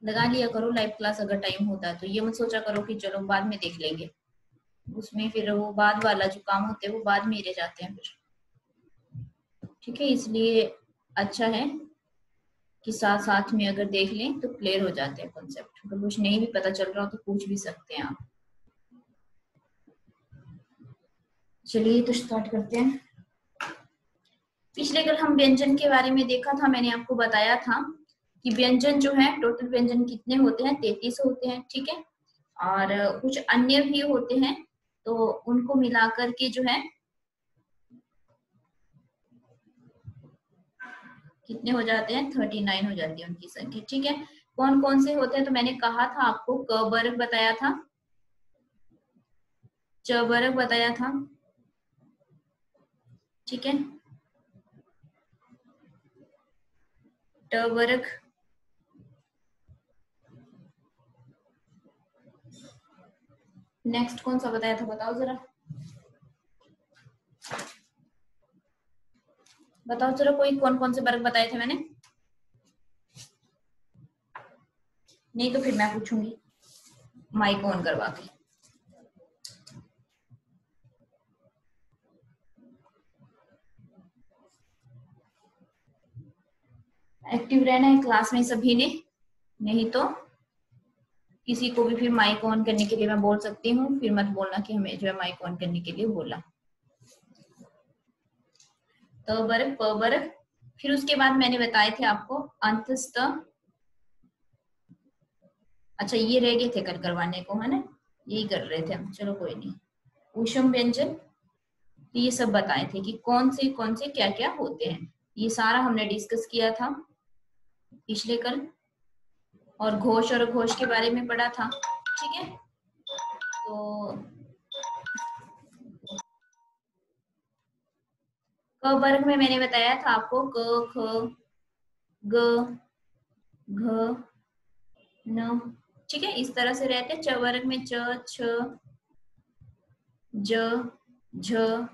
लगा लिया करो लाइव क्लास अगर टाइम होता है तो। ये मत सोचा करो कि चलो बाद में देख लेंगे, उसमें फिर वो बाद वाला जो काम होते हैं वो बाद में रह जाते हैं फिर। ठीक है, इसलिए अच्छा है कि साथ साथ में अगर देख लें तो क्लियर हो जाते हैं कॉन्सेप्ट। अगर कुछ नहीं भी पता चल रहा हो तो पूछ भी सकते हैं आप। चलिए तो स्टार्ट करते हैं। पिछले कल हम व्यंजन के बारे में देखा था, मैंने आपको बताया था कि व्यंजन जो है टोटल व्यंजन कितने होते हैं, 33 होते हैं। ठीक है, और कुछ अन्य भी होते हैं तो उनको मिलाकर के जो है कितने हो जाते हैं, 39 हो जाती है उनकी संख्या। ठीक है, कौन कौन से होते हैं तो मैंने कहा था आपको, क वर्ग बताया था, च वर्ग बताया था। ठीक है, ट वर्ग, नेक्स्ट कौन सा बताया था बताओ जरा, बताओ जरा कोई कौन कौन से वर्ग बताए थे मैंने, नहीं तो फिर मैं पूछूंगी माइक ऑन करवा के। एक्टिव रहना है क्लास में सभी ने, नहीं तो किसी को भी फिर माइक ऑन करने के लिए मैं बोल सकती हूँ, फिर मत बोलना कि हमें जो है माइक ऑन करने के लिए बोला। त वर्ग, प वर्ग, फिर उसके बाद मैंने बताए थे आपको अंतस्थ। अच्छा ये रह गए थे कल करवाने को, है ना, यही कर रहे थे हम, चलो कोई नहीं। ऊष्म व्यंजन, तो ये सब बताए थे कि कौन से क्या क्या होते हैं, ये सारा हमने डिस्कस किया था पिछले कल। और घोष और घोष के बारे में पढ़ा था। ठीक है, तो क वर्ग में मैंने बताया था आपको क, ख, ग, घ, न। ठीक है, इस तरह से रहते हैं। च वर्ग में च, छ, ज, झ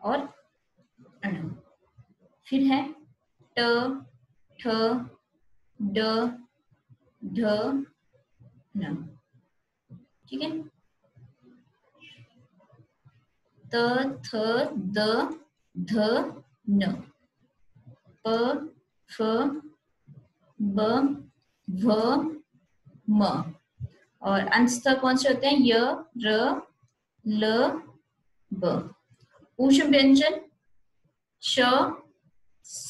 और अण। फिर है ट, ठ, ड, ढ, न। ठीक है, त, थ, द, ध, न, प, फ, ब, भ, म। और अंततः कौन से होते हैं, य, र, ल, ब। ऊष्म व्यंजन श, स,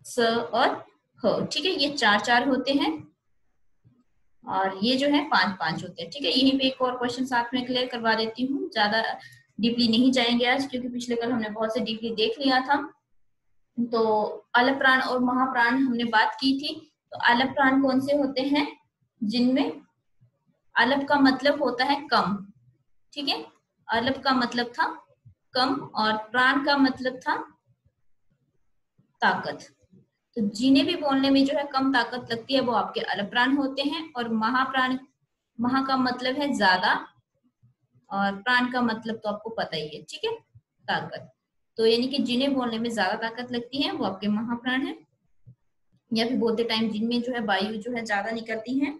स और ह। ठीक है, ये चार चार होते हैं और ये जो है पांच पांच होते हैं। ठीक है, यहीं पे एक और क्वेश्चन साथ में क्लियर करवा देती हूँ, ज्यादा डीपली नहीं जाएंगे आज क्योंकि पिछले कल हमने बहुत से डीपली देख लिया था। तो अलग प्राण और महाप्राण हमने बात की थी। तो अलग प्राण कौन से होते हैं, जिनमें अलग का मतलब होता है कम। ठीक है, अलग का मतलब था कम और प्राण का मतलब था ताकत। तो जिन्हें भी बोलने में जो है कम ताकत लगती है वो आपके अलग प्राण होते हैं। और महाप्राण, महा का मतलब है ज्यादा और प्राण का मतलब तो आपको पता ही है। ठीक है, ताकत। तो यानी कि जिन्हें बोलने में ज्यादा ताकत लगती है वो आपके महाप्राण है, या फिर बोलते टाइम जिनमें जो है वायु जो है ज्यादा निकलती है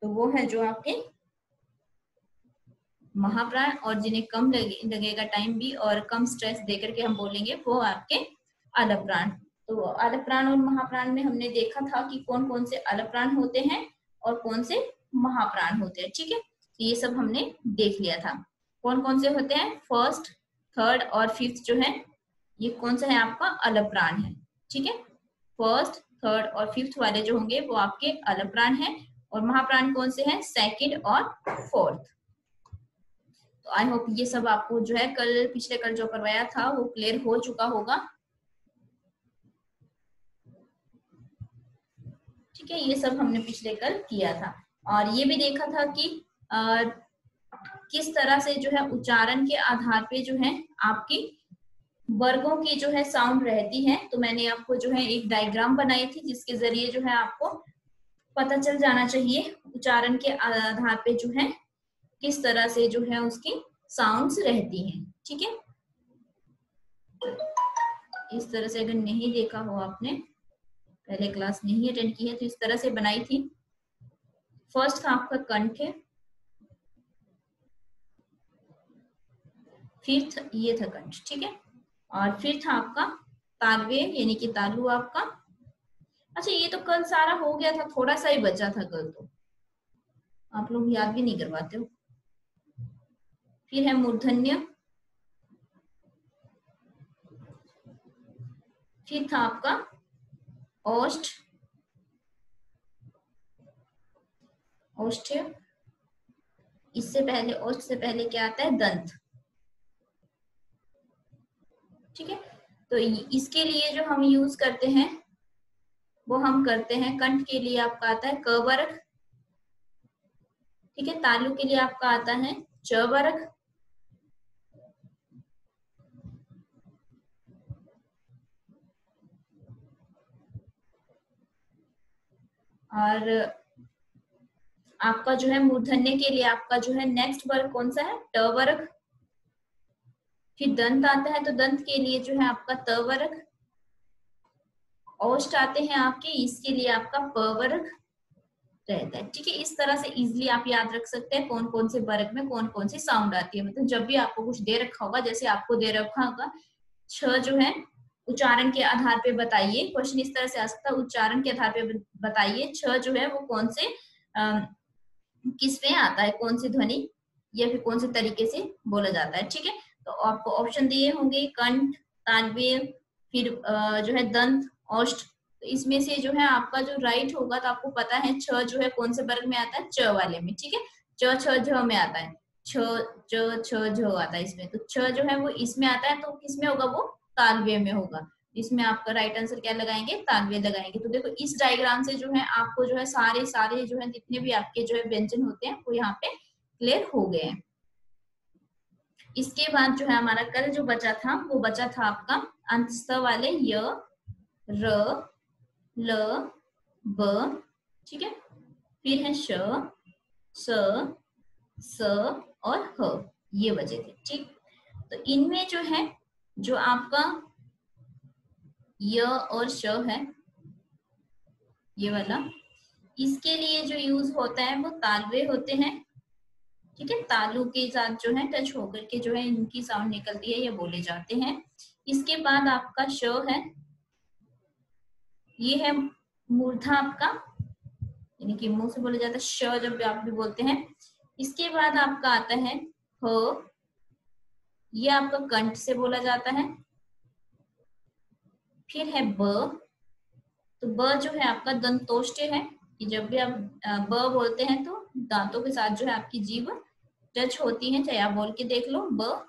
तो वो है जो आपके महाप्राण। और जिन्हें कम लगेगा टाइम भी और कम स्ट्रेस देकर के हम बोलेंगे वो आपके अलग प्राण। तो अलग प्राण और महाप्राण में हमने देखा था कि कौन कौन से अलग प्राण होते हैं और कौन से महाप्राण होते हैं। ठीक है, तो ये सब हमने देख लिया था कौन कौन से होते हैं। फर्स्ट, थर्ड और फिफ्थ जो है ये कौन सा है आपका अलग प्राण है। ठीक है, फर्स्ट, थर्ड और फिफ्थ वाले जो होंगे वो आपके अलग प्राण है। और महाप्राण कौन से हैं, सेकंड और फोर्थ। तो आई होप ये सब आपको जो है कल, पिछले कल जो करवाया था वो क्लियर हो चुका होगा। ठीक है, ये सब हमने पिछले कल किया था। और ये भी देखा था कि किस तरह से जो है उच्चारण के आधार पे जो है आपकी वर्गों की जो है साउंड रहती है। तो मैंने आपको जो है एक डायग्राम बनाई थी जिसके जरिए जो है आपको पता चल जाना चाहिए उच्चारण के आधार पे जो है किस तरह से जो है उसकी साउंड्स रहती हैं। ठीक है, इस तरह से अगर नहीं देखा हो आपने पहले क्लास नहीं अटेंड की है तो इस तरह से बनाई थी। फर्स्ट था आपका कंठ है, फिर ये था कंठ, ठीक है। और फिर था आपका तालवे यानी कि तालु आपका। अच्छा ये तो कल सारा हो गया था, थोड़ा सा ही बचा था कल, तो आप लोग याद भी नहीं करवाते हो। फिर है मूर्धन्य, फिर था आपका ओष्ठ, ओष्ठ्य। इससे पहले, ओष्ठ से पहले क्या आता है, दंत, ठीक है। तो इसके लिए जो हम यूज करते हैं वो हम करते हैं, कंठ के लिए आपका आता है क वर्ग, ठीक है। तालु के लिए आपका आता है च वर्ग, और आपका जो है मूर्धन्य के लिए आपका जो है नेक्स्ट वर्ग कौन सा है, ट वर्ग। फिर दंत आता है तो दंत के लिए जो है आपका त वर्ग। ओष्ठ आते हैं आपके, इसके लिए आपका प वर्ग रहता है, ठीक है। इस तरह से इजिली आप याद रख सकते हैं कौन कौन से वर्ग में कौन कौन सी साउंड आती है। मतलब जब भी आपको कुछ दे रखा होगा, जैसे आपको दे रखा होगा छ जो है उच्चारण के आधार पे बताइए, क्वेश्चन इस तरह से आ सकता है, उच्चारण के आधार पे बताइए छ जो है वो कौन से किस में आता है, कौन सी ध्वनि या फिर कौन से तरीके से बोला जाता है, ठीक है। तो आपको ऑप्शन दिए होंगे कंठ, तालव्य, फिर जो है दंत, ओष्ठ। तो इसमें से जो है आपका जो राइट होगा, तो आपको पता है छ जो है कौन से वर्ग में आता है, च वाले में, ठीक है। च छ झ में आता है, छ च छ झ आता है इसमें। तो छ जो है वो इसमें आता है, तो किसमें होगा, वो तालव्य में होगा। इसमें आपका राइट आंसर क्या लगाएंगे, तालव्य लगाएंगे। तो देखो इस डायग्राम से जो है आपको जो है सारे सारे जो है जितने भी आपके जो है व्यंजन होते हैं वो यहाँ पे क्लियर हो गए हैं। इसके बाद जो है हमारा कल जो बचा था वो बचा था आपका अंतस्थ वाले य, र, ल, ब, ठीक है। फिर है श, स, स और ह, ये बचे थे, ठीक। तो इनमें जो है जो आपका य और श है, ये वाला, इसके लिए जो यूज होता है वो तालवे होते हैं, ठीक है। तालु के साथ जो है टच होकर के जो है इनकी साउंड निकलती है, ये बोले जाते हैं। इसके बाद आपका श है, ये है मूर्धा आपका, यानी कि मुंह से बोला जाता है श जब भी आप भी बोलते हैं। इसके बाद आपका आता है ह, ये आपका कंठ से बोला जाता है। फिर है ब, तो ब जो है आपका दंतोष्ठ्य है, कि जब भी आप ब बोलते हैं तो दांतों के साथ जो है आपकी जीभ टच होती है, चाहे आप बोल के देख लो ब।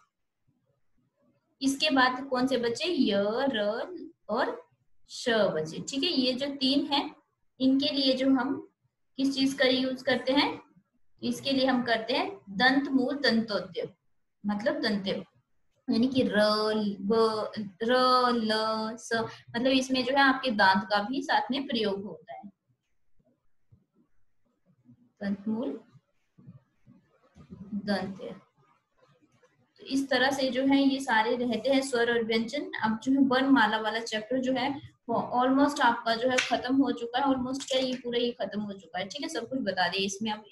इसके बाद कौन से बचे, य, र और श बचे, ठीक है। ये जो तीन है इनके लिए जो हम किस चीज का यूज करते हैं, इसके लिए हम करते हैं दंत मूल दंतोद्य, मतलब दंत्य, यानी कि र, ब, र, ल, स, मतलब इसमें जो है आपके दांत का भी साथ में प्रयोग होता है, दंत मूल दंत्य। तो इस तरह से जो है ये सारे रहते हैं स्वर और व्यंजन। अब जो है वर्णमाला वाला चैप्टर जो है वो ऑलमोस्ट आपका जो है खत्म हो चुका है, ऑलमोस्ट क्या ये पूरा ही खत्म हो चुका है, ठीक है। सब कुछ बता दिए इसमें, अब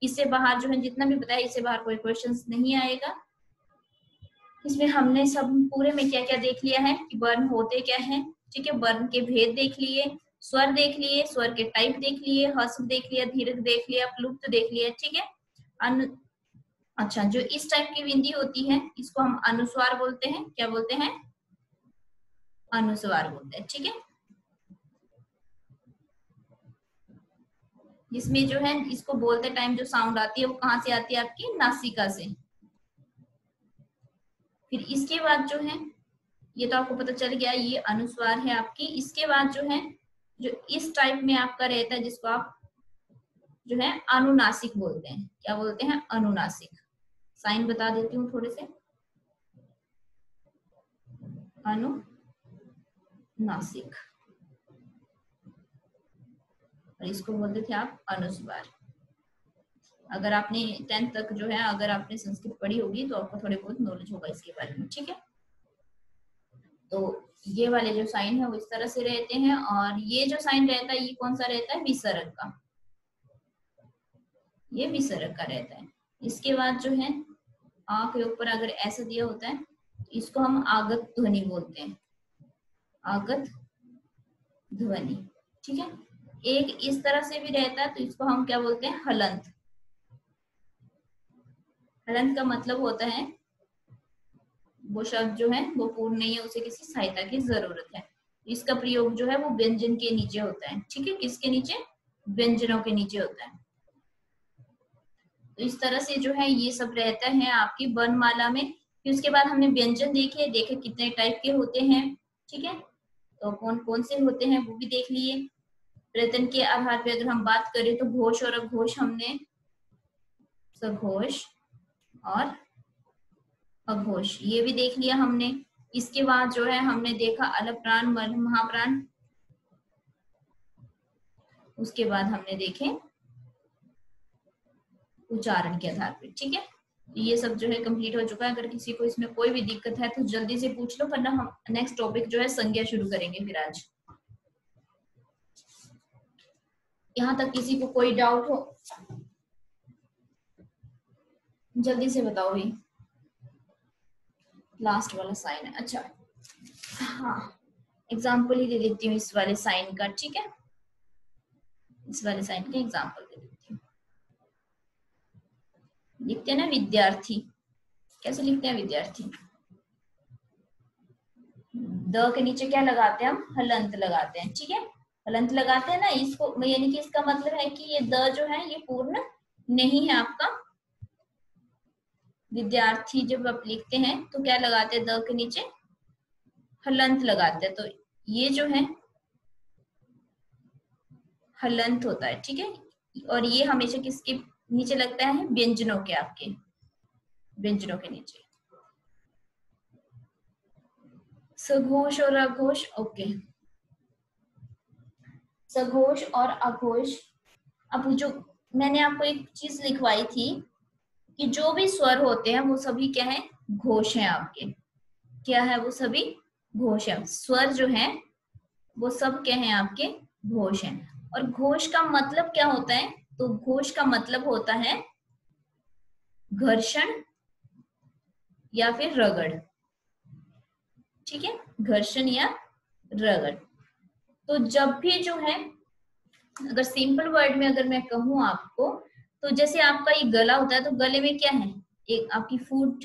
इससे बाहर जो है जितना भी बताया इससे बाहर कोई क्वेश्चंस नहीं आएगा। इसमें हमने सब पूरे में क्या क्या देख लिया है कि वर्ण होते क्या है, ठीक है। वर्ण के भेद देख लिए, स्वर देख लिए, स्वर के टाइप देख लिए, ह्रस्व देख लिया, दीर्घ देख लिया, प्लुप्त देख लिया, ठीक है। अच्छा जो इस टाइप की बिंदी होती है इसको हम अनुस्वार बोलते हैं, क्या बोलते हैं, अनुस्वार बोलते हैं, ठीक है। जिसमें जो है इसको बोलते टाइम जो साउंड आती है वो कहाँ से आती है, आपकी नासिका से। फिर इसके बाद जो है ये तो आपको पता चल गया, ये अनुस्वार है आपकी। इसके बाद जो है जो इस टाइप में आपका रहता है जिसको आप जो है अनुनासिक बोलते हैं, क्या बोलते हैं, अनुनासिक। साइन बता देती हूँ थोड़े से, अनुनासिक, और इसको बोलते थे आप अनुस्वार। अगर आपने 10th तक जो है अगर आपने संस्कृत पढ़ी होगी तो आपको थोड़े बहुत नॉलेज होगा इसके बारे में, ठीक है। तो ये वाले जो साइन है वो इस तरह से रहते हैं, और ये जो साइन रहता है ये कौन सा रहता है, विसर्ग का, ये विसर्ग का रहता है। इसके बाद जो है आ के ऊपर अगर ऐसा दिया होता है इसको हम आगत ध्वनि बोलते हैं, आगत ध्वनि, ठीक है। एक इस तरह से भी रहता है तो इसको हम क्या बोलते हैं, हलंत। हलंत का मतलब होता है वो शब्द जो है वो पूर्ण नहीं है, उसे किसी सहायता की जरूरत है। इसका प्रयोग जो है वो व्यंजन के नीचे होता है, ठीक है, किसके नीचे, व्यंजनों के नीचे होता है। तो इस तरह से जो है ये सब रहता है आपकी वर्णमाला में। फिर उसके बाद हमने व्यंजन देखे कितने टाइप के होते हैं, ठीक है, तो कौन कौन से होते हैं वो भी देख लिए। प्रयत्न के आधार पर अगर हम बात करें तो घोष और अघोष, हमने सघोष और अघोष ये भी देख लिया हमने। इसके बाद जो है हमने देखा अलप्राण, महाप्राण, उसके बाद हमने देखे उच्चारण के आधार पर, ठीक है। ये सब जो है कंप्लीट हो चुका है। अगर किसी को इसमें कोई भी दिक्कत है तो जल्दी से पूछ लो, वरना हम नेक्स्ट टॉपिक जो है संज्ञा शुरू करेंगे फिर आज। यहाँ तक किसी को कोई डाउट हो जल्दी से बताओ भाई। लास्ट वाला साइन है, अच्छा हाँ, एग्जाम्पल ही दे देती हूँ इस वाले साइन का, ठीक है, इस वाले साइन का एग्जाम्पल दे देती हूँ। लिखते हैं ना विद्यार्थी, कैसे लिखते हैं विद्यार्थी, द के नीचे क्या लगाते हैं हम, हलंत लगाते हैं, ठीक है, हलंत लगाते हैं ना इसको, यानी कि इसका मतलब है कि ये द जो है ये पूर्ण नहीं है आपका। विद्यार्थी जब आप लिखते हैं तो क्या लगाते हैं, द के नीचे हलंत लगाते हैं, तो ये जो है हलंत होता है, ठीक है। और ये हमेशा किसके नीचे लगता है, व्यंजनों के, आपके व्यंजनों के नीचे। सघोष और अघोष, ओके, सघोष और अघोष। अब जो मैंने आपको एक चीज लिखवाई थी कि जो भी स्वर होते हैं वो सभी क्या है, घोष हैं आपके, क्या है वो सभी घोष है। स्वर जो है वो सब क्या है आपके, घोष हैं। और घोष का मतलब क्या होता है, तो घोष का मतलब होता है घर्षण या फिर रगड़, ठीक है, घर्षण या रगड़। तो जब भी जो है, अगर सिंपल वर्ड में अगर मैं कहूं आपको, तो जैसे आपका ये गला होता है तो गले में क्या है, एक आपकी फूट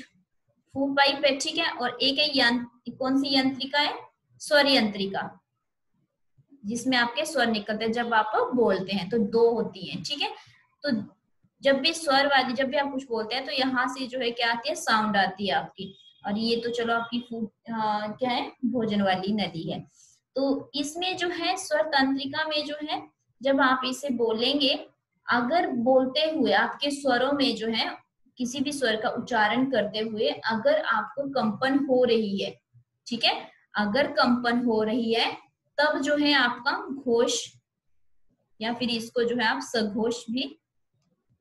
फूट पाइप है, ठीक है, और एक है कौन सी यंत्रिका है, स्वर यंत्रिका, जिसमें आपके स्वर निकलते हैं जब आप बोलते हैं, तो दो होती हैं, ठीक है। तो जब भी स्वर वाली, जब भी आप कुछ बोलते हैं तो यहाँ से जो है क्या आती है, साउंड आती है आपकी। और ये तो चलो आपकी क्या है, भोजन वाली नली है। तो इसमें जो है स्वर तंत्रिका में जो है, जब आप इसे बोलेंगे, अगर बोलते हुए आपके स्वरों में जो है किसी भी स्वर का उच्चारण करते हुए अगर आपको कंपन हो रही है, ठीक है, अगर कंपन हो रही है तब जो है आपका घोष, या फिर इसको जो है आप सघोष भी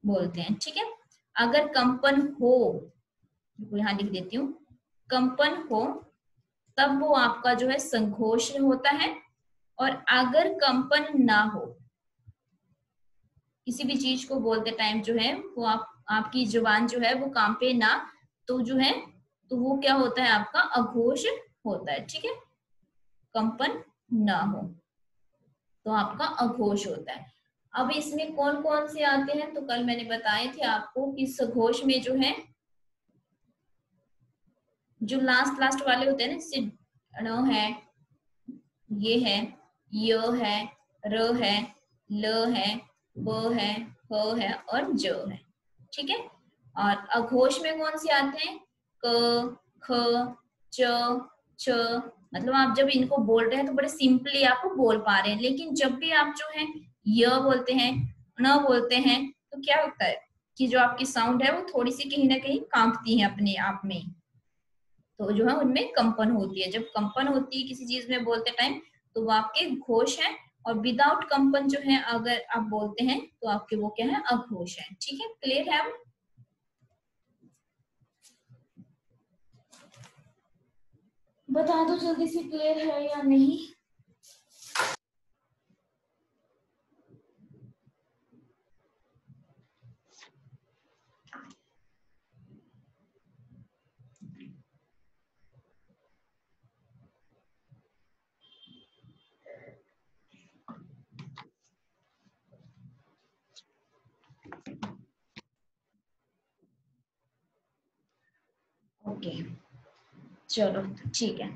बोलते हैं, ठीक है। अगर कंपन हो, यहां लिख देती हूँ, कंपन हो तब वो आपका जो है संघोष होता है। और अगर कंपन ना हो, किसी भी चीज को बोलते टाइम जो है वो आपकी जुबान जो है वो कांपे ना, तो जो है तो वो क्या होता है, आपका अघोष होता है, ठीक है, कंपन ना हो तो आपका अघोष होता है। अब इसमें कौन कौन से आते हैं, तो कल मैंने बताए थे आपको कि सघोष में जो है, जो लास्ट लास्ट वाले होते हैं ना, जैसे ण है, ये है, य है, र है, ल है, ब है, ह है और ज है, ठीक है। और अघोष में कौन से आते हैं, क, ख, च, छ। मतलब आप जब इनको बोल रहे हैं तो बड़े सिंपली आप बोल पा रहे हैं, लेकिन जब भी आप जो है य बोलते हैं, न बोलते हैं, तो क्या होता है कि जो आपकी साउंड है वो थोड़ी सी कहीं ना कहीं कांपती है अपने आप में, तो जो है उनमें कंपन होती है। जब कंपन होती है किसी चीज में बोलते टाइम तो वो आपके घोष है, और विदाउट कंपन जो है अगर आप बोलते हैं तो आपके वो क्या है, अघोष है, ठीक है, क्लियर है। बता दो जल्दी से, क्लियर है या नहीं। ओके चलो ठीक है।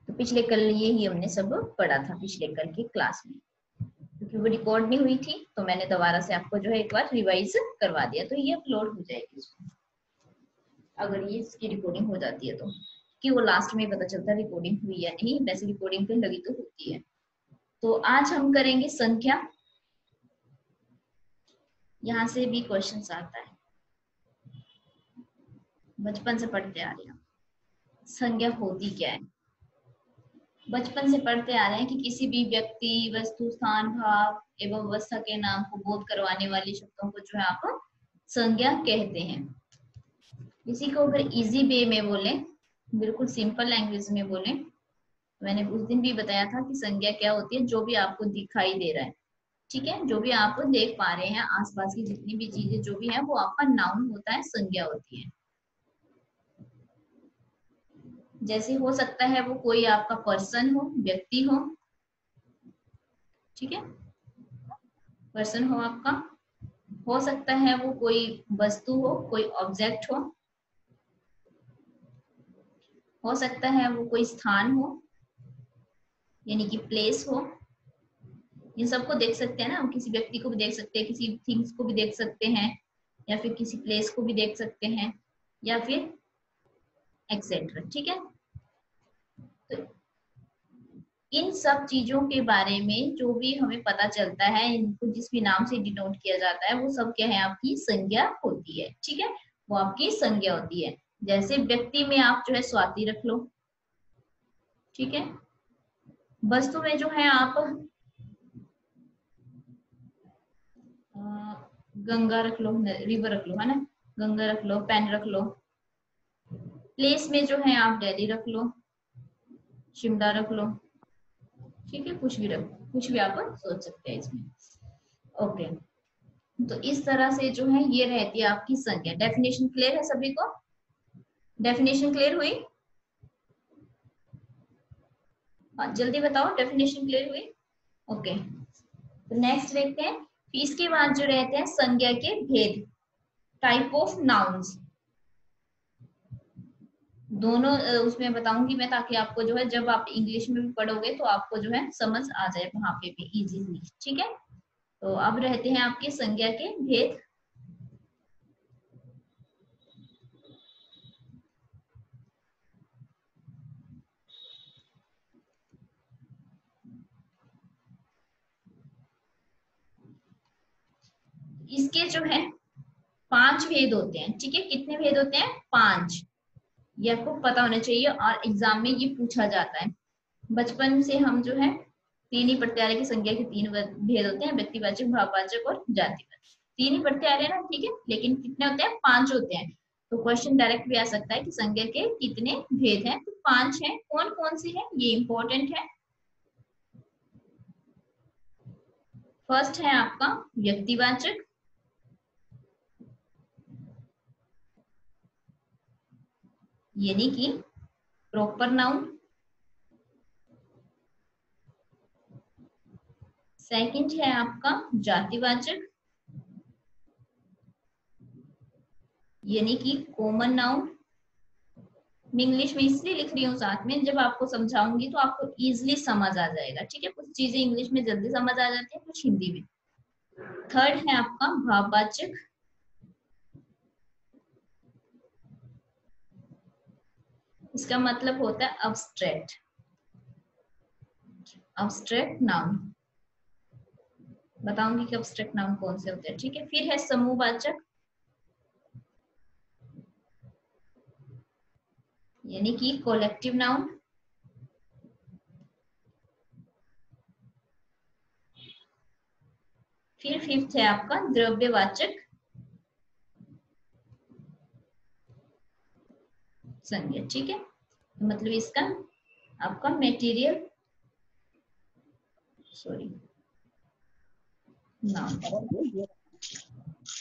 तो पिछले कल ही हमने सब पढ़ा था पिछले कल की क्लास में, क्योंकि वो रिकॉर्ड नहीं हुई थी तो मैंने दोबारा से आपको जो है एक बार रिवाइज करवा दिया, तो ये अपलोड हो जाएगी इसमें, अगर ये इसकी रिकॉर्डिंग हो जाती है तो, कि वो लास्ट में पता चलता है रिकॉर्डिंग हुई या नहीं, वैसे रिकॉर्डिंग पे लगी तो होती है। तो आज हम करेंगे संख्या। यहाँ से भी क्वेश्चन आता है, बचपन से पढ़ते आ रहे हैं। संज्ञा होती क्या है? बचपन से पढ़ते आ रहे हैं कि किसी भी व्यक्ति, वस्तु, स्थान, भाव एवं अवस्था के नाम को बोध करवाने वाले शब्दों को जो है आप संज्ञा कहते हैं। इसी को अगर इजी वे में बोले, बिल्कुल सिंपल लैंग्वेज में बोले, मैंने उस दिन भी बताया था कि संज्ञा क्या होती है, जो भी आपको दिखाई दे रहा है, ठीक है, जो भी आप देख पा रहे हैं आसपास की जितनी भी चीजें जो भी है वो आपका नाउन होता है, संज्ञा होती है। जैसे हो सकता है वो कोई आपका पर्सन हो, व्यक्ति हो, ठीक है, पर्सन हो आपका, हो सकता है वो कोई वस्तु हो, कोई ऑब्जेक्ट हो सकता है वो कोई स्थान हो, यानी कि प्लेस हो। इन सबको देख सकते हैं ना, हम किसी व्यक्ति को भी देख सकते हैं, किसी थिंग्स को भी देख सकते हैं, या फिर किसी प्लेस को भी देख सकते हैं, या फिर एक्सेट्रा, ठीक है। तो इन सब चीजों के बारे में जो भी हमें पता चलता है, इनको जिस भी नाम से डिनोट किया जाता है, वो सब क्या है, आपकी संज्ञा होती है, ठीक है, वो आपकी संज्ञा होती है। जैसे व्यक्ति में आप जो है स्वाति रख लो, ठीक है, वस्तु में जो है आप गंगा रख लो, रिवर रख लो, है ना, गंगा रख लो, पेन रख लो। प्लेस में जो है आप दिल्ली रख लो, शिमला रख लो, ठीक है, कुछ भी रखो, कुछ भी आप सोच सकते हैं इसमें। ओके, तो इस तरह से जो है ये रहती है आपकी संज्ञा। डेफिनेशन क्लियर है सभी को? डेफिनेशन क्लियर हुई? जल्दी बताओ, डेफिनेशन क्लियर हुई? ओके, तो नेक्स्ट देखते हैं। इसके बाद जो रहते हैं संज्ञा के भेद, टाइप ऑफ नाउन्स, दोनों उसमें बताऊंगी मैं, ताकि आपको जो है जब आप इंग्लिश में भी पढ़ोगे तो आपको जो है समझ आ जाए वहां पे भी इजीली, ठीक है। तो अब रहते हैं आपके संज्ञा के भेद। इसके जो है 5 भेद होते हैं, ठीक है। कितने भेद होते हैं? 5। ये आपको पता होना चाहिए और एग्जाम में ये पूछा जाता है। बचपन से हम जो है 3 ही पढ़ते आ रहे हैं कि संज्ञा के 3 भेद होते हैं, व्यक्तिवाचक, भाववाचक और जातिवाचक। 3 ही पढ़ते आ रहे हैं ना, ठीक है, लेकिन कितने होते हैं? 5 होते हैं। तो क्वेश्चन डायरेक्ट भी आ सकता है कि संज्ञा के कितने भेद हैं, तो 5 हैं। कौन कौन से हैं ये इंपॉर्टेंट है। फर्स्ट है आपका व्यक्तिवाचक, यानी कि प्रॉपर नाउन। सेकंड है आपका जातिवाचक, यानी कि कॉमन नाउन। मैं इंग्लिश में इसलिए लिख रही हूँ साथ में, जब आपको समझाऊंगी तो आपको इजीली समझ आ जाएगा, ठीक है। कुछ चीजें इंग्लिश में जल्दी समझ आ जाती है, कुछ हिंदी में। थर्ड है आपका भाववाचक, इसका मतलब होता है अब्स्ट्रैक्ट, अब्स्ट्रैक्ट नाउन। बताऊंगी कि अब्स्ट्रैक्ट नाउन कौन से होते हैं, ठीक है। फिर है समूहवाचक, यानी कि कलेक्टिव नाउन। फिर फिफ्थ है आपका द्रव्यवाचक संज्ञा, ठीक है। तो मतलब इसका आपका मेटीरियल, सॉरी, नाउन।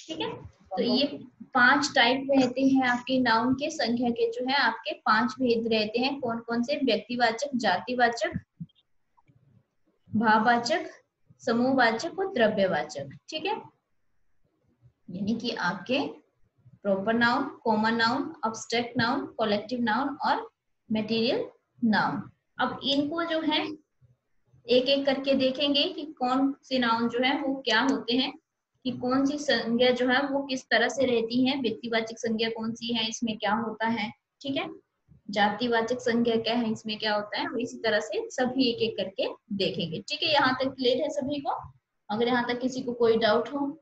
ठीक है, तो ये 5 टाइप रहते हैं आपके नाउन के। संख्या के जो है आपके 5 भेद रहते हैं। कौन कौन से? व्यक्तिवाचक, जातिवाचक, भाववाचक, समूहवाचक और द्रव्यवाचक। ठीक है, यानी कि आपके proper noun, common noun, abstract noun, collective noun और मटेरियल नाउन। अब इनको जो है एक एक करके देखेंगे कि कौन से नाउन जो है वो क्या होते हैं, कि कौन सी संज्ञा जो है वो किस तरह से रहती है। व्यक्तिवाचक संज्ञा कौन सी है, इसमें क्या होता है। ठीक है, जातिवाचक संज्ञा क्या है, इसमें क्या होता है। इसी तरह से सभी एक एक करके देखेंगे। ठीक है, यहाँ तक क्लियर है सभी को? अगर यहाँ तक किसी को कोई डाउट हो।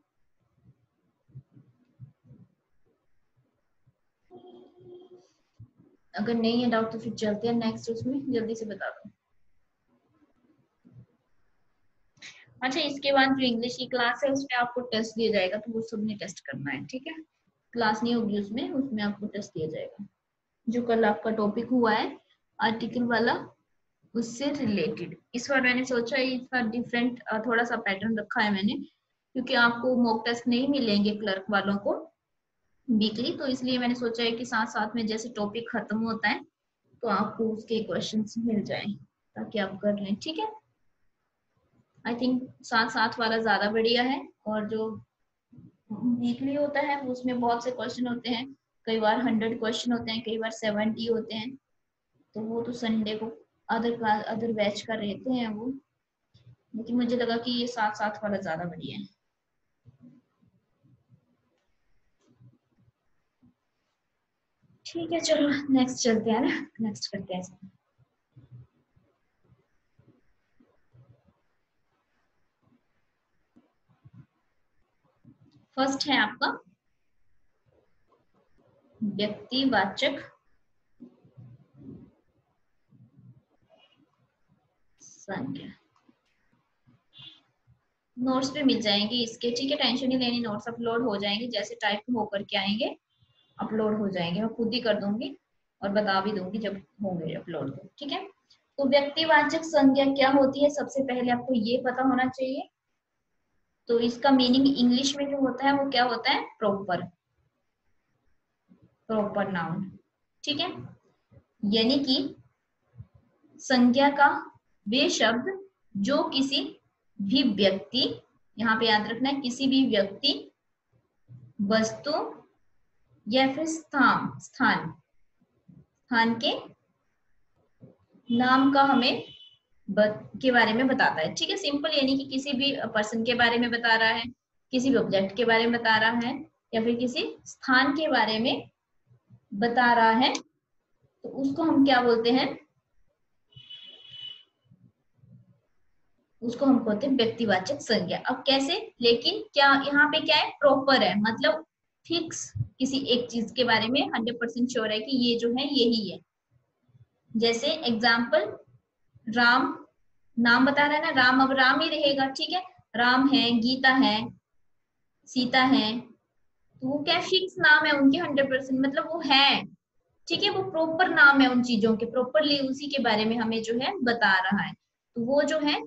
अगर नहीं है डाउट तो फिर चलते हैं नेक्स्ट, उसमें जल्दी से बता दो। अच्छा, इसके बाद जो इंग्लिश की क्लास है उसमें आपको टेस्ट दिया जाएगा, तो वो सबने टेस्ट करना है। ठीक है, क्लास नहीं होगी उसमें, उसमें आपको टेस्ट दिया जाएगा। जो कल आपका टॉपिक हुआ है आर्टिकल वाला, उससे रिलेटेड इस बार मैंने सोचा इस बार डिफरेंट थोड़ा सा पैटर्न रखा है मैंने, क्योंकि आपको मॉक टेस्ट नहीं मिलेंगे क्लर्क वालों को वीकली, तो इसलिए मैंने सोचा है कि साथ साथ में जैसे टॉपिक खत्म होता है तो आपको उसके क्वेश्चंस मिल जाएं ताकि आप कर लें। ठीक है, आई थिंक साथ साथ वाला ज्यादा बढ़िया है। और जो वीकली होता है उसमें बहुत से क्वेश्चन होते हैं, कई बार 100 क्वेश्चन होते हैं, कई बार 70 होते हैं, तो वो तो संडे को अदर क्लास अदर बैच का रहते हैं वो। लेकिन मुझे लगा कि ये साथ साथ वाला ज्यादा बढ़िया है। ठीक है, चलो नेक्स्ट चलते हैं ना, नेक्स्ट करते हैं। फर्स्ट है आपका व्यक्तिवाचक संज्ञा। नोट्स पे मिल जाएंगे इसके। ठीक है, टेंशन नहीं लेनी, नोट्स अपलोड हो जाएंगे, जैसे टाइप होकर के आएंगे अपलोड हो जाएंगे। मैं खुद ही कर दूंगी और बता भी दूंगी जब होंगे अपलोड। तो ठीक है, तो व्यक्तिवाचक संज्ञा क्या होती है, सबसे पहले आपको ये पता होना चाहिए। तो इसका मीनिंग इंग्लिश में जो होता है वो क्या होता है, प्रॉपर, प्रॉपर नाउन। ठीक है, यानी कि संज्ञा का वे शब्द जो किसी भी व्यक्ति, यहाँ पे याद रखना है, किसी भी व्यक्ति, वस्तु या फिर स्थान के नाम का हमें के बारे में बताता है। ठीक है, सिंपल, यानी कि किसी भी पर्सन के बारे में बता रहा है, किसी भी ऑब्जेक्ट के बारे में बता रहा है, या फिर किसी स्थान के बारे में बता रहा है, तो उसको हम क्या बोलते हैं, उसको हम बोलते हैं व्यक्तिवाचक संज्ञा। अब कैसे, लेकिन क्या यहाँ पे क्या है, प्रॉपर है, मतलब फिक्स किसी एक चीज के बारे में 100% श्योर है कि ये जो है यही है। जैसे एग्जाम्पल, राम, नाम बता रहा है ना, राम, अब राम ही रहेगा। ठीक है, राम है, गीता है, सीता है, तो वो क्या फिक्स नाम है उनके, 100%, मतलब वो है। ठीक है, वो प्रॉपर नाम है उन चीजों के, प्रॉपरली उसी के बारे में हमें जो है बता रहा है, तो वो जो है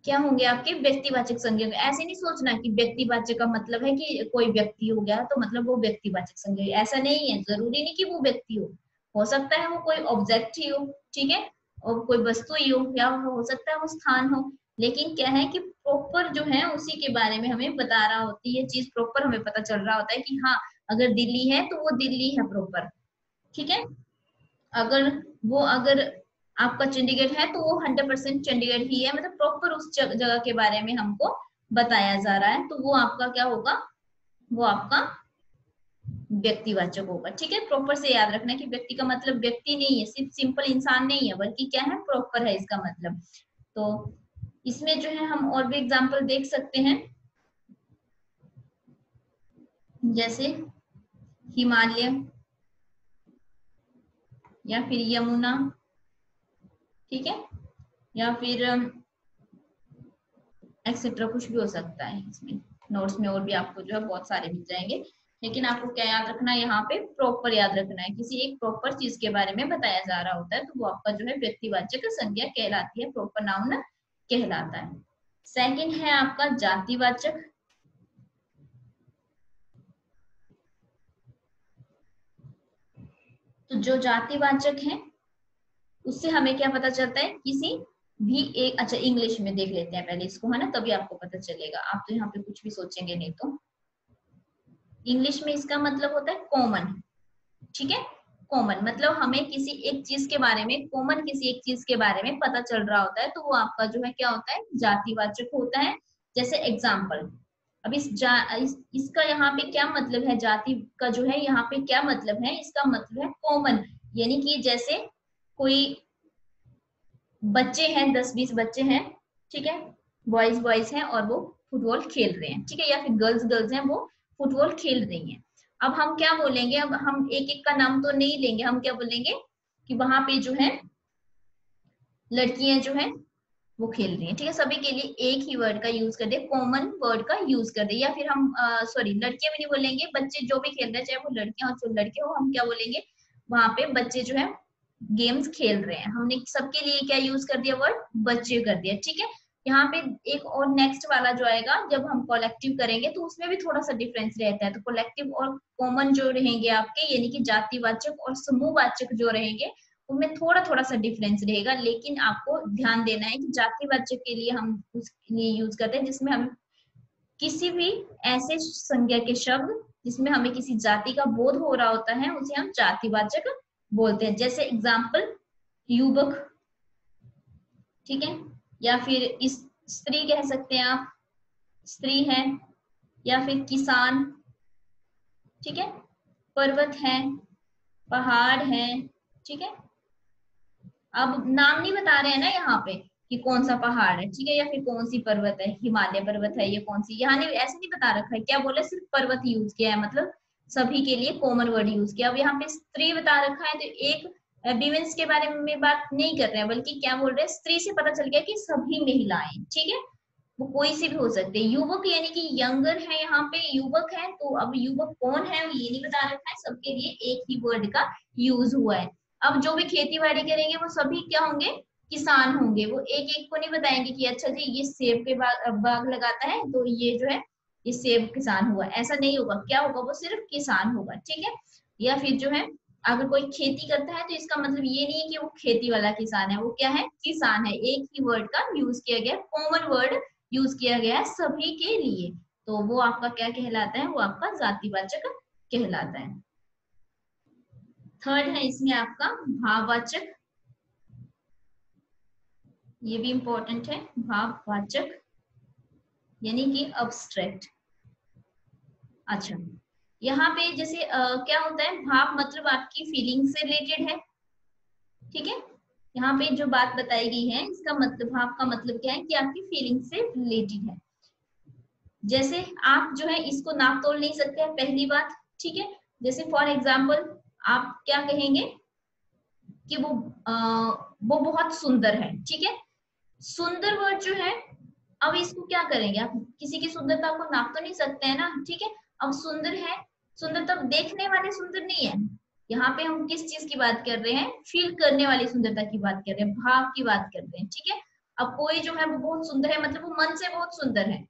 क्या होंगे आपके व्यक्तिवाचक संज्ञा। ऐसे नहीं सोचना कि व्यक्तिवाचक का मतलब है कि कोई व्यक्ति हो गया तो मतलब वो व्यक्तिवाचक संज्ञा, ऐसा नहीं है। जरूरी नहीं कि वो व्यक्ति हो सकता है वो कोई ऑब्जेक्ट ही हो। ठीक है, और कोई वस्तु ही हो, या हो सकता है वो स्थान हो। लेकिन क्या है कि प्रॉपर जो है उसी के बारे में हमें बता रहा होती है चीज, प्रॉपर हमें पता चल रहा होता है कि हाँ, अगर दिल्ली है तो वो दिल्ली है प्रॉपर। ठीक है, अगर अगर आपका चंडीगढ़ है तो वो 100% चंडीगढ़ ही है, मतलब प्रॉपर उस जगह के बारे में हमको बताया जा रहा है, तो वो आपका क्या होगा, वो आपका व्यक्तिवाचक होगा। ठीक है, प्रॉपर से याद रखना कि व्यक्ति का मतलब व्यक्ति नहीं है, सिर्फ सिंपल इंसान नहीं है, बल्कि क्या है, प्रॉपर है इसका मतलब। तो इसमें जो है हम और भी एग्जाम्पल देख सकते हैं, जैसे हिमालय या फिर यमुना। ठीक है, या फिर एक्सेट्रा कुछ भी हो सकता है। इसमें नोट्स में और भी आपको जो है बहुत सारे मिल जाएंगे, लेकिन आपको क्या याद रखना है, यहाँ पे प्रॉपर याद रखना है, किसी एक प्रॉपर चीज के बारे में बताया जा रहा होता है तो वो आपका जो है व्यक्तिवाचक संज्ञा कहलाती है, प्रॉपर नाउन कहलाता है। सेकंड है आपका जातिवाचक। तो जो जातिवाचक है उससे हमें क्या पता चलता है, किसी भी एक, अच्छा इंग्लिश में देख लेते हैं पहले इसको, है ना, तभी आपको पता चलेगा, आप तो यहाँ पे कुछ भी सोचेंगे नहीं। तो इंग्लिश में इसका मतलब होता है कॉमन, ठीक है। कॉमन मतलब हमें किसी एक चीज के बारे में, कॉमन किसी एक चीज के बारे में पता चल रहा होता है तो वो आपका जो है क्या होता है, जातिवाचक होता है। जैसे एग्जाम्पल, अब इसका यहाँ पे क्या मतलब है, जाति का जो है यहाँ पे क्या मतलब है, इसका मतलब है कॉमन, यानी कि जैसे कोई बच्चे हैं, 10-20 बच्चे हैं, ठीक है, बॉयज बॉयज हैं और वो फुटबॉल खेल रहे हैं, ठीक है, या फिर गर्ल्स गर्ल्स हैं, वो फुटबॉल खेल रही हैं। अब हम क्या बोलेंगे, अब हम एक एक का नाम तो नहीं लेंगे, हम क्या बोलेंगे कि वहां पे जो है लड़कियां जो है वो खेल रही हैं, ठीक है, सभी के लिए एक ही वर्ड का यूज कर दे, कॉमन वर्ड का यूज कर दे, या फिर हम सॉरी लड़कियां भी नहीं बोलेंगे, बच्चे जो भी खेल रहे हैं चाहे वो लड़कियां हो चाहे लड़के हो, हम क्या बोलेंगे, वहां पे बच्चे जो है गेम्स खेल रहे हैं, हमने सबके लिए क्या यूज कर दिया, वर्ड बच्चे कर दिया, ठीक है। यहाँ पे एक और नेक्स्ट वाला जो आएगा, जब हम कलेक्टिव करेंगे तो उसमें भी थोड़ा सा डिफरेंस रहता है, तो कलेक्टिव और कॉमन जो रहेंगे आपके, यानी कि जातिवाचक और समूहवाचक जो रहेंगे उनमें थोड़ा थोड़ा सा डिफरेंस रहेगा, लेकिन आपको ध्यान देना है कि जातिवाचक के लिए हम उसके लिए यूज करते हैं जिसमें हम किसी भी ऐसे संज्ञा के शब्द जिसमें हमें किसी जाति का बोध हो रहा होता है उसे हम जातिवाचक बोलते हैं। जैसे एग्जाम्पल युवक, ठीक है, या फिर इस स्त्री कह सकते हैं आप, स्त्री है, या फिर किसान, ठीक है, पर्वत है, पहाड़ है, ठीक है। अब नाम नहीं बता रहे हैं ना यहाँ पे कि कौन सा पहाड़ है, ठीक है, या फिर कौन सी पर्वत है, हिमालय पर्वत है ये कौन सी, यहाँ नहीं ऐसे नहीं बता रखा है, क्या बोले, सिर्फ पर्वत यूज किया है, मतलब सभी के लिए कॉमन वर्ड यूज किया। अब यहाँ पे स्त्री बता रखा है तो एक विमेंस के बारे में बात नहीं कर रहे हैं, बल्कि क्या बोल रहे हैं, स्त्री से पता चल गया कि सभी महिलाएं, ठीक है, वो कोई सी भी हो सकते हैं। युवक यानी कि यंगर है, यहाँ पे युवक है, तो अब युवक कौन है ये नहीं बता रखा है, सबके लिए एक ही वर्ड का यूज हुआ है। अब जो भी खेती बाड़ी करेंगे वो सभी क्या होंगे, किसान होंगे, वो एक एक को नहीं बताएंगे कि अच्छा जी ये सेब के बाग लगाता है तो ये जो है ये सेब किसान हुआ, ऐसा नहीं होगा, क्या होगा, वो सिर्फ किसान होगा, ठीक है। या फिर जो है अगर कोई खेती करता है तो इसका मतलब ये नहीं है कि वो खेती वाला किसान है, वो क्या है, किसान है, एक ही वर्ड का यूज किया गया, कॉमन वर्ड यूज किया गया है सभी के लिए, तो वो आपका क्या कहलाता है, वो आपका जातिवाचक कहलाता है। थर्ड है इसमें आपका भाववाचक, ये भी इंपॉर्टेंट है, भाववाचक यानी कि अब्स्ट्रैक्ट। अच्छा, यहाँ पे जैसे क्या होता है, भाव मतलब आपकी फीलिंग से रिलेटेड है, ठीक है, यहाँ पे जो बात बताई गई है इसका मतलब, भाव का मतलब क्या है कि आपकी फीलिंग से रिलेटेड है। जैसे आप जो है इसको नाप तोल नहीं सकते हैं, पहली बात, ठीक है, जैसे फॉर एग्जाम्पल आप क्या कहेंगे कि वो बहुत सुंदर है, ठीक है, सुंदर वर्ड जो है, अब इसको क्या करेंगे, आप किसी की सुंदरता को नाप तो नहीं सकते हैं ना, ठीक है। अब सुंदर है, सुंदर तब देखने वाले सुंदर नहीं है, यहाँ पे हम किस चीज की बात कर रहे हैं, फील करने वाली सुंदरता की बात कर रहे हैं, भाव की बात कर रहे हैं, ठीक है। अब कोई जो है वो बहुत सुंदर है, मतलब वो मन से बहुत सुंदर है,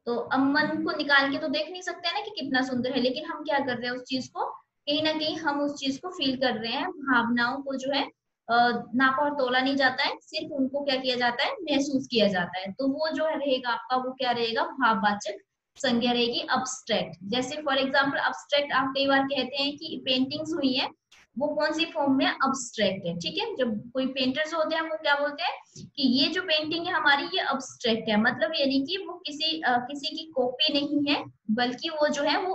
तो अब मन को निकाल के तो देख नहीं सकते हैं ना कि कितना सुंदर है, लेकिन हम क्या कर रहे हैं, उस चीज को कहीं ना कहीं हम उस चीज को फील कर रहे हैं, भावनाओं को जो है नापा और तोला नहीं जाता है, सिर्फ उनको क्या किया जाता है, महसूस किया जाता है, तो वो जो है रहेगा आपका, वो क्या रहेगा, भाववाचक संज्ञा रहेगी अब्स्ट्रैक्ट। जैसे फॉर एग्जांपल अब्स्ट्रैक्ट आप कई बार कहते हैं कि पेंटिंग्स हुई है, वो कौन सी फॉर्म में, अब्स्ट्रैक्ट है, ठीक है, जब कोई पेंटर्स होते हैं वो क्या बोलते हैं कि ये जो पेंटिंग है हमारी ये अब्स्ट्रैक्ट है, मतलब यानी कि वो किसी की कॉपी नहीं है, बल्कि वो जो है वो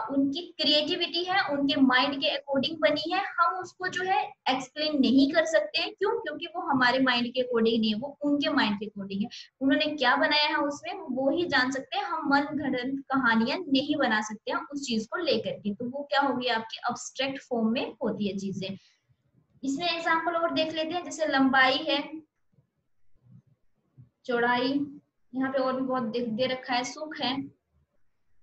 उनकी क्रिएटिविटी है, उनके माइंड के अकॉर्डिंग बनी है, हम उसको जो है एक्सप्लेन नहीं कर सकते हैं, क्यों, क्योंकि वो हमारे माइंड के अकॉर्डिंग नहीं है, वो उनके माइंड के अकॉर्डिंग है, उन्होंने क्या बनाया है उसमें वो ही जान सकते हैं, हम मन घड़ंत कहानियां नहीं बना सकते हैं उस चीज को लेकर के, तो वो क्या होगी आपकी अब्स्ट्रैक्ट फॉर्म में होती है चीजें। इसमें एग्जाम्पल और देख लेते हैं, जैसे लंबाई है, चौड़ाई, यहाँ पे और भी बहुत दे रखा है, सुख है,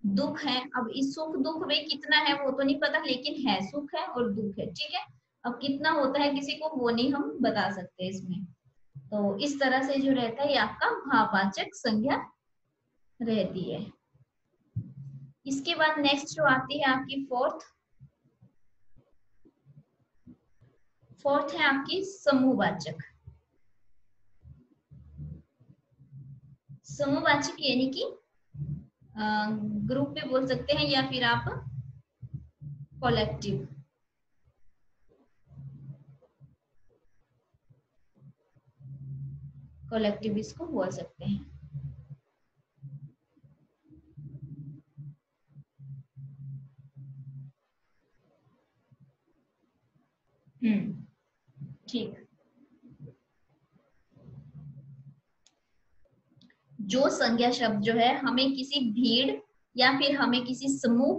दुख है। अब इस सुख दुख में कितना है वो तो नहीं पता, लेकिन है, सुख है और दुख है, ठीक है। अब कितना होता है किसी को वो नहीं हम बता सकते इसमें। तो इस तरह से जो रहता है ये आपका भाववाचक संज्ञा रहती है। इसके बाद नेक्स्ट जो आती है आपकी फोर्थ है आपकी समूहवाचक। समूहवाचक यानी कि ग्रुप में बोल सकते हैं या फिर आप कलेक्टिव। कलेक्टिव इसको बोल सकते हैं। ठीक। जो संज्ञा शब्द जो है हमें किसी भीड़ या फिर हमें किसी समूह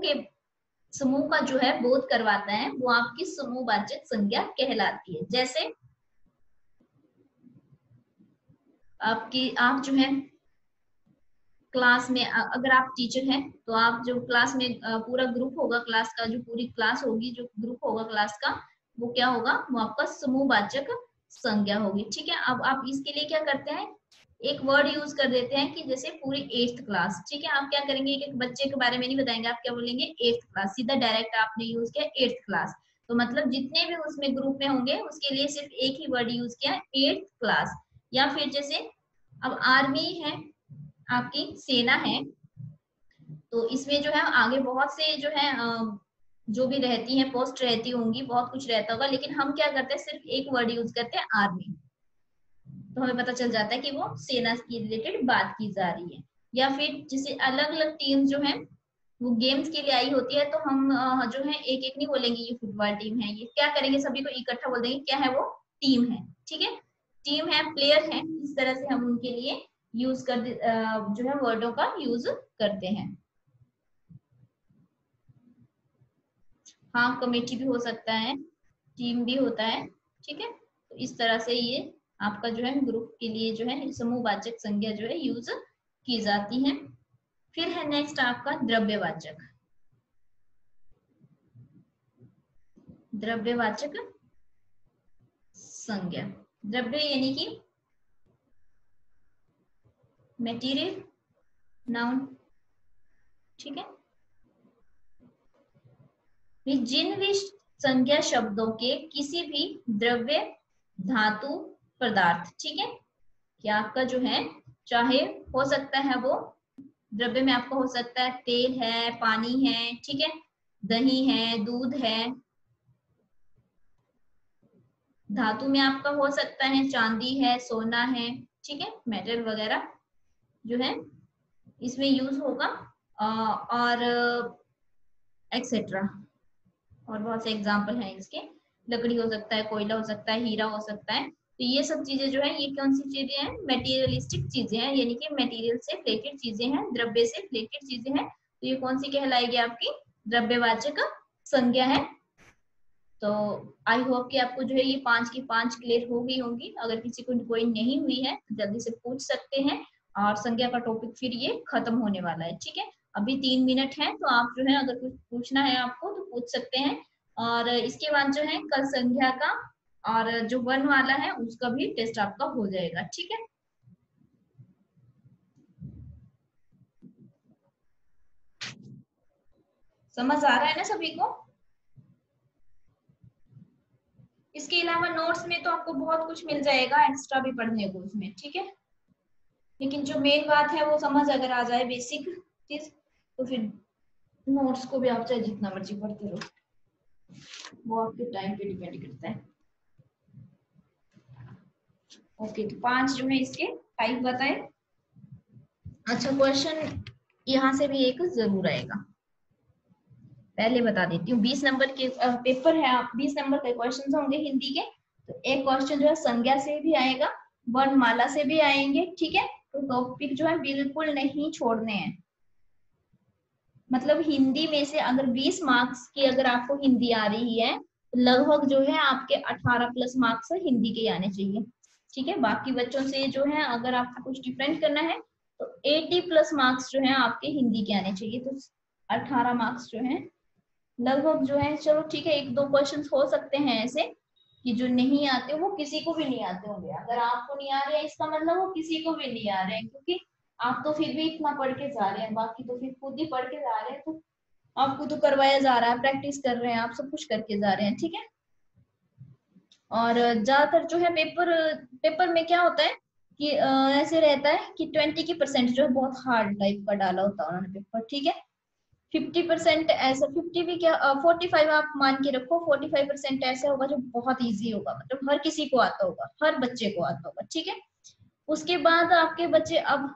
का जो है बोध करवाता है, वो आपकी समूहवाचक संज्ञा कहलाती है। जैसे आप जो है क्लास में अगर आप टीचर हैं तो आप जो क्लास में पूरा ग्रुप होगा, क्लास का जो पूरी क्लास होगी, जो ग्रुप होगा क्लास का, वो क्या होगा, वो आपका समूहवाचक संज्ञा होगी, ठीक है। अब आप इसके लिए क्या करते हैं, एक वर्ड यूज कर देते हैं कि जैसे पूरी 8th क्लास, ठीक है। आप क्या करेंगे, एक बच्चे के बारे में नहीं बताएंगे, आप क्या बोलेंगे 8th क्लास, सीधा डायरेक्ट आपने यूज किया 8th क्लास। तो मतलब जितने भी उसमें ग्रुप में होंगे उसके लिए सिर्फ एक ही वर्ड यूज किया 8th क्लास। या फिर जैसे अब आर्मी है, आपकी सेना है, तो इसमें जो है आगे बहुत से जो है जो भी रहती है पोस्ट रहती होंगी, बहुत कुछ रहता होगा, लेकिन हम क्या करते हैं सिर्फ एक वर्ड यूज करते हैं आर्मी, तो हमें पता चल जाता है कि वो सेना की रिलेटेड बात की जा रही है। या फिर जैसे अलग अलग टीम जो है वो गेम्स के लिए आई होती है, तो हम जो है एक एक नहीं बोलेंगे ये फुटबॉल टीम है, ये क्या करेंगे सभी को इकट्ठा बोल देंगे क्या है वो, टीम है, ठीक है। टीम है, प्लेयर है, इस तरह से हम उनके लिए यूज कर जो है वर्डों का यूज करते हैं। हाँ, कमेटी भी हो सकता है, टीम भी होता है, ठीक है। तो इस तरह से ये आपका जो है ग्रुप के लिए जो है समूहवाचक संज्ञा जो है यूज की जाती है। फिर है नेक्स्ट आपका द्रव्यवाचक। द्रव्यवाचक संज्ञा, द्रव्य यानी कि मटेरियल, नाउन, ठीक है। जिन भी संज्ञा शब्दों के किसी भी द्रव्य, धातु, पदार्थ, ठीक है, कि आपका जो है चाहे हो सकता है वो द्रव्य में आपका हो सकता है तेल है, पानी है, ठीक है, दही है, दूध है। धातु में आपका हो सकता है चांदी है, सोना है, ठीक है, मेटल वगैरह जो है इसमें यूज होगा, और एक्सेट्रा, और बहुत से एग्जाम्पल हैं इसके। लकड़ी हो सकता है, कोयला हो सकता है, हीरा हो सकता है। तो ये सब चीजें जो है ये कौन सी चीजें हैं, मेटीरियलिस्टिक चीजें हैं, यानी कि मटेरियल से रिलेटेड चीजें हैं, द्रव्य से रिलेटेड चीजें हैं। तो ये कौन सी कहलाएगी, आपकी द्रव्यवाचक संज्ञा है। तो आई होप कि आपको जो है ये 5 की 5 क्लियर हो गई होंगी। अगर किसी को कोई नहीं हुई है तो जल्दी से पूछ सकते हैं, और संज्ञा का टॉपिक फिर ये खत्म होने वाला है, ठीक है। अभी 3 मिनट है, तो आप जो है अगर कुछ पूछना है आपको तो पूछ सकते हैं। और इसके बाद जो है कल संध्या का और जो 1 वाला है उसका भी टेस्ट आपका हो जाएगा, ठीक है। समझ आ रहा है ना सभी को। इसके अलावा नोट्स में तो आपको बहुत कुछ मिल जाएगा एक्स्ट्रा भी पढ़ने को उसमें, ठीक है। लेकिन जो मेन बात है वो समझ अगर आ जाए बेसिक चीज, तो फिर नोट्स को भी आप चाहे जितना मर्जी पढ़ते रहो, वो आपके टाइम पे डिपेंड करता है। ओके, तो 5 जो है इसके टाइप बताए। अच्छा, क्वेश्चन यहाँ से भी एक जरूर आएगा, पहले बता देती हूँ। 20 नंबर के पेपर है, आप 20 नंबर के क्वेश्चन होंगे हिंदी के। तो एक क्वेश्चन जो है संज्ञा से भी आएगा, वर्णमाला से भी आएंगे, ठीक है। तो टॉपिक जो है बिल्कुल नहीं छोड़ने हैं। मतलब हिंदी में से अगर 20 मार्क्स की अगर आपको हिंदी आ रही है, तो लगभग जो है आपके 18 प्लस मार्क्स हिंदी के आने चाहिए, ठीक है। बाकी बच्चों से जो है अगर आपको कुछ डिफरेंट करना है तो 80 प्लस मार्क्स जो है आपके हिंदी के आने चाहिए। तो 18 मार्क्स जो है लगभग जो है, चलो ठीक है, एक दो क्वेश्चंस हो सकते हैं ऐसे कि जो नहीं आते, वो किसी को भी नहीं आते होंगे। अगर आपको नहीं आ रहे हैं इसका मतलब वो किसी को भी नहीं आ रहे हैं, क्योंकि आप तो फिर भी इतना पढ़ के जा रहे हैं, बाकी तो फिर खुद ही पढ़ के जा रहे हैं। तो आपको तो करवाया जा रहा है, प्रैक्टिस कर रहे हैं, आप सब कुछ करके जा रहे हैं, ठीक है। और ज्यादातर जो है पेपर पेपर में क्या होता है कि ऐसे रहता है कि 20% जो है बहुत हार्ड टाइप का डाला होता है उन्होंने पेपर, ठीक है। 50% ऐसा, 50 भी क्या, 45 आप मान के रखो, 45% ऐसा होगा जो बहुत इजी होगा, मतलब हर किसी को आता होगा, हर बच्चे को आता होगा, ठीक है। उसके बाद आपके बच्चे अब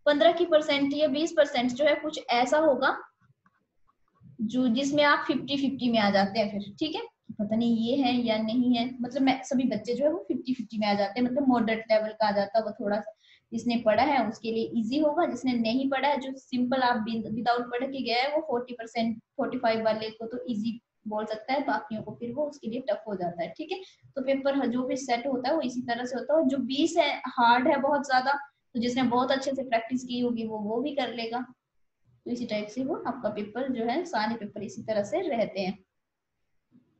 15% या 20% जो है कुछ ऐसा होगा जो जिसमें आप 50-50 में आ जाते हैं फिर, ठीक है। पता नहीं ये है या नहीं है, मतलब मैं सभी बच्चे जो है वो 50-50 में आ जाते हैं, मतलब मॉडरेट लेवल का आ जाता है वो थोड़ा सा। जिसने पढ़ा है उसके लिए इजी होगा, जिसने नहीं पढ़ा है, जो सिंपल आप विदाउट पढ़ के गया है, वो 40% 45 वाले को तो इजी बोल सकता है, बाकियों को फिर वो उसके लिए टफ हो जाता है, ठीक है। तो पेपर जो भी सेट होता है वो इसी तरह से होता है। जो 20 है हार्ड है बहुत ज्यादा, तो जिसने बहुत अच्छे से प्रैक्टिस की होगी वो भी कर लेगा। तो इसी टाइप से वो आपका पेपर जो है, सारे पेपर इसी तरह से रहते हैं।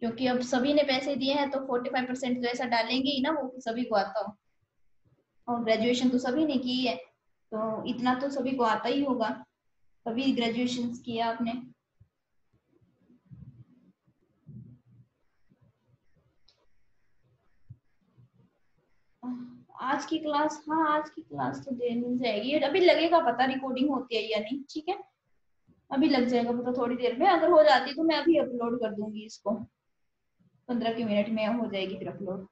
क्योंकि अब सभी ने पैसे दिए हैं तो 45% तो ऐसा डालेंगे ही ना वो, कि सभी को आता हो। और ग्रेजुएशन तो सभी ने की है, तो इतना तो सभी को आता ही होगा, तभी ग्रेजुएशन किया आपने। आज की क्लास, हाँ आज की क्लास तो दे मिल जाएगी, अभी लगेगा पता रिकॉर्डिंग होती है या नहीं, ठीक है। अभी लग जाएगा पता थोड़ी देर में, अगर हो जाती तो मैं अभी अपलोड कर दूंगी इसको, 15 के मिनट में हो जाएगी फिर अपलोड।